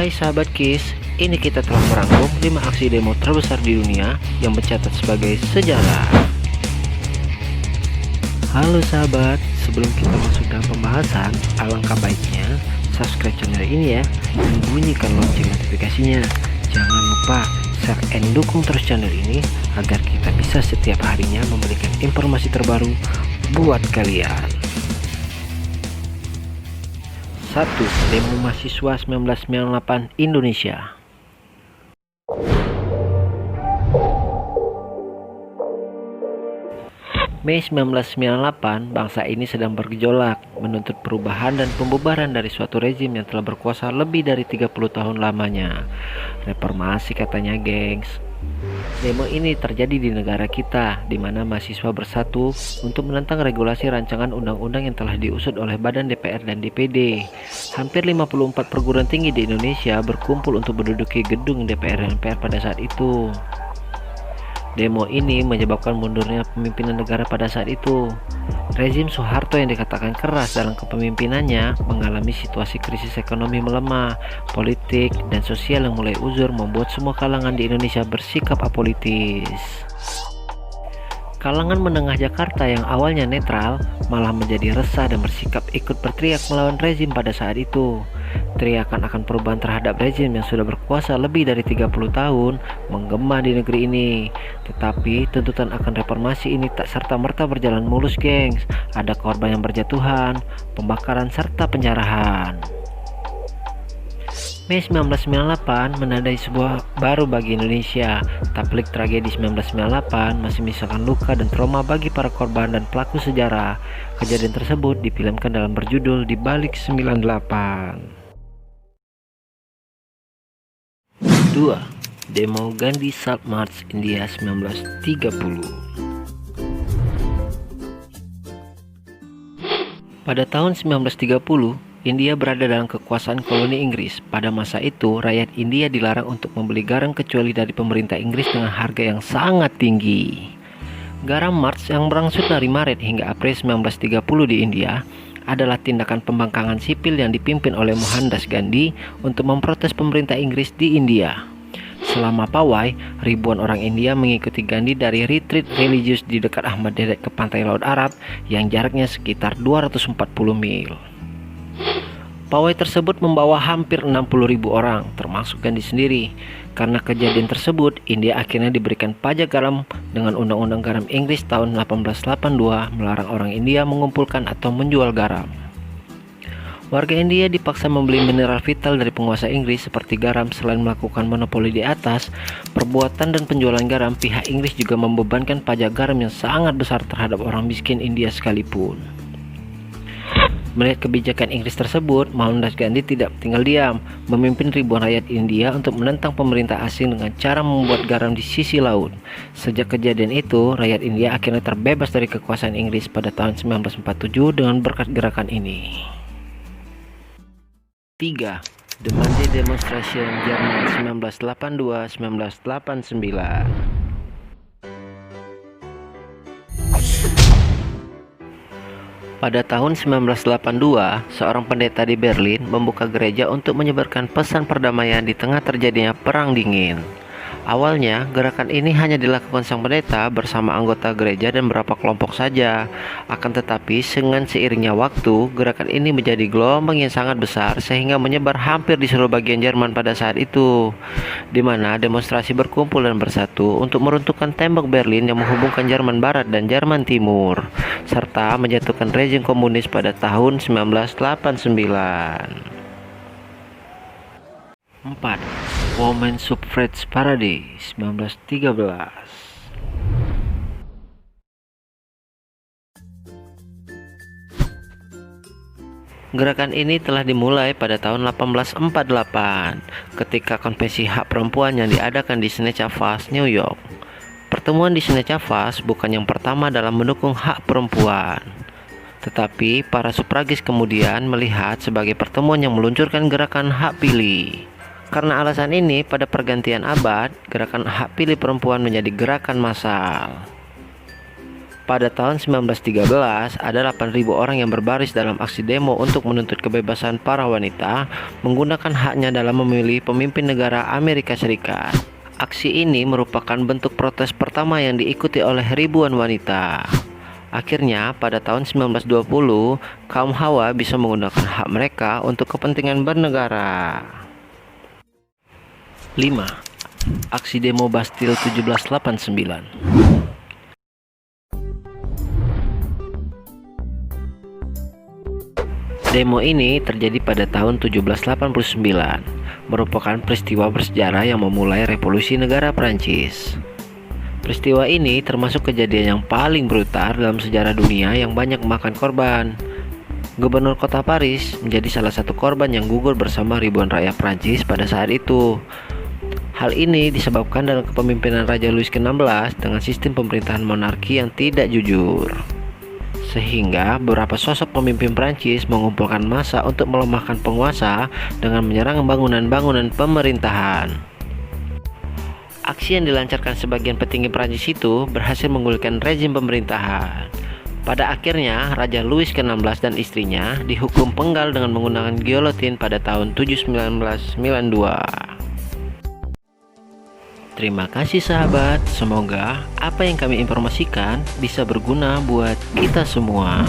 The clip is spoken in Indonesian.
Hai sahabat KIS, ini kita telah merangkum 5 aksi demo terbesar di dunia yang mencatat sebagai sejarah. Halo sahabat, sebelum kita masuk dalam pembahasan, alangkah baiknya subscribe channel ini ya, dan bunyikan lonceng notifikasinya. Jangan lupa share and dukung terus channel ini agar kita bisa setiap harinya memberikan informasi terbaru buat kalian. 1. Demo mahasiswa 1998 Indonesia. Mei 1998, bangsa ini sedang bergejolak, menuntut perubahan dan pembubaran dari suatu rezim yang telah berkuasa lebih dari 30 tahun lamanya. Reformasi katanya, gengs. Demo ini terjadi di negara kita, di mana mahasiswa bersatu untuk menentang regulasi rancangan undang-undang yang telah diusut oleh Badan DPR dan DPD. Hampir 54 perguruan tinggi di Indonesia berkumpul untuk menduduki gedung DPR dan MPR pada saat itu. Demo ini menyebabkan mundurnya pemimpinan negara pada saat itu. Rezim Soeharto yang dikatakan keras dalam kepemimpinannya mengalami situasi krisis ekonomi melemah, politik dan sosial yang mulai uzur membuat semua kalangan di Indonesia bersikap apolitis. Kalangan menengah Jakarta yang awalnya netral malah menjadi resah dan bersikap ikut berteriak melawan rezim pada saat itu. Teriakan akan perubahan terhadap rezim yang sudah berkuasa lebih dari 30 tahun menggema di negeri ini. Tetapi tuntutan akan reformasi ini tak serta-merta berjalan mulus, gengs. Ada korban yang berjatuhan, pembakaran serta penjarahan. Mei 1998 menandai sebuah baru bagi Indonesia. Tablik tragedi 1998 masih menyisakan luka dan trauma bagi para korban dan pelaku sejarah. Kejadian tersebut difilmkan dalam berjudul Di Balik 98. 2. Demo Gandhi Salt March India 1930. Pada tahun 1930, India berada dalam kekuasaan koloni Inggris. Pada masa itu, rakyat India dilarang untuk membeli garam kecuali dari pemerintah Inggris dengan harga yang sangat tinggi. Garam March yang berangsur dari Maret hingga April 1930 di India adalah tindakan pembangkangan sipil yang dipimpin oleh Mohandas Gandhi untuk memprotes pemerintah Inggris di India. Selama pawai, ribuan orang India mengikuti Gandhi dari retreat religius di dekat Ahmedabad ke pantai Laut Arab yang jaraknya sekitar 240 mil. Pawai tersebut membawa hampir 60.000 orang, termasuk Gandhi sendiri. Karena kejadian tersebut, India akhirnya diberikan pajak garam dengan Undang-Undang Garam Inggris tahun 1882 melarang orang India mengumpulkan atau menjual garam. Warga India dipaksa membeli mineral vital dari penguasa Inggris seperti garam. Selain melakukan monopoli di atas perbuatan dan penjualan garam, pihak Inggris juga membebankan pajak garam yang sangat besar terhadap orang miskin India sekalipun. Melihat kebijakan Inggris tersebut, Mohandas Gandhi tidak tinggal diam, memimpin ribuan rakyat India untuk menentang pemerintah asing dengan cara membuat garam di sisi laut. Sejak kejadian itu, rakyat India akhirnya terbebas dari kekuasaan Inggris pada tahun 1947 dengan berkat gerakan ini. 3. The Monday Demonstration Jerman 1982-1989. Pada tahun 1982, seorang pendeta di Berlin membuka gereja untuk menyebarkan pesan perdamaian di tengah terjadinya Perang Dingin. Awalnya, gerakan ini hanya dilakukan sang pendeta bersama anggota gereja dan beberapa kelompok saja. Akan tetapi, dengan seiringnya waktu, gerakan ini menjadi gelombang yang sangat besar sehingga menyebar hampir di seluruh bagian Jerman pada saat itu, di mana demonstrasi berkumpul dan bersatu untuk meruntuhkan tembok Berlin yang menghubungkan Jerman Barat dan Jerman Timur, serta menjatuhkan rezim komunis pada tahun 1989. 4. Women Suffrage Parade 1913. Gerakan ini telah dimulai pada tahun 1848 ketika konvensi hak perempuan yang diadakan di Seneca Falls, New York. Pertemuan di Seneca Falls bukan yang pertama dalam mendukung hak perempuan, tetapi para sufragis kemudian melihat sebagai pertemuan yang meluncurkan gerakan hak pilih. Karena alasan ini, pada pergantian abad, gerakan hak pilih perempuan menjadi gerakan massal. Pada tahun 1913, ada 8.000 orang yang berbaris dalam aksi demo untuk menuntut kebebasan para wanita menggunakan haknya dalam memilih pemimpin negara Amerika Serikat. Aksi ini merupakan bentuk protes pertama yang diikuti oleh ribuan wanita. Akhirnya, pada tahun 1920, kaum Hawa bisa menggunakan hak mereka untuk kepentingan bernegara. 5. Aksi demo Bastille 1789. Demo ini terjadi pada tahun 1789, merupakan peristiwa bersejarah yang memulai revolusi negara Prancis. Peristiwa ini termasuk kejadian yang paling brutal dalam sejarah dunia yang banyak memakan korban. Gubernur kota Paris menjadi salah satu korban yang gugur bersama ribuan rakyat Prancis pada saat itu. Hal ini disebabkan dalam kepemimpinan Raja Louis XVI dengan sistem pemerintahan monarki yang tidak jujur. Sehingga beberapa sosok pemimpin Prancis mengumpulkan massa untuk melemahkan penguasa dengan menyerang bangunan-bangunan pemerintahan. Aksi yang dilancarkan sebagian petinggi Prancis itu berhasil menggulingkan rezim pemerintahan. Pada akhirnya, Raja Louis XVI dan istrinya dihukum penggal dengan menggunakan giyotin pada tahun 1992. Terima kasih sahabat, semoga apa yang kami informasikan bisa berguna buat kita semua.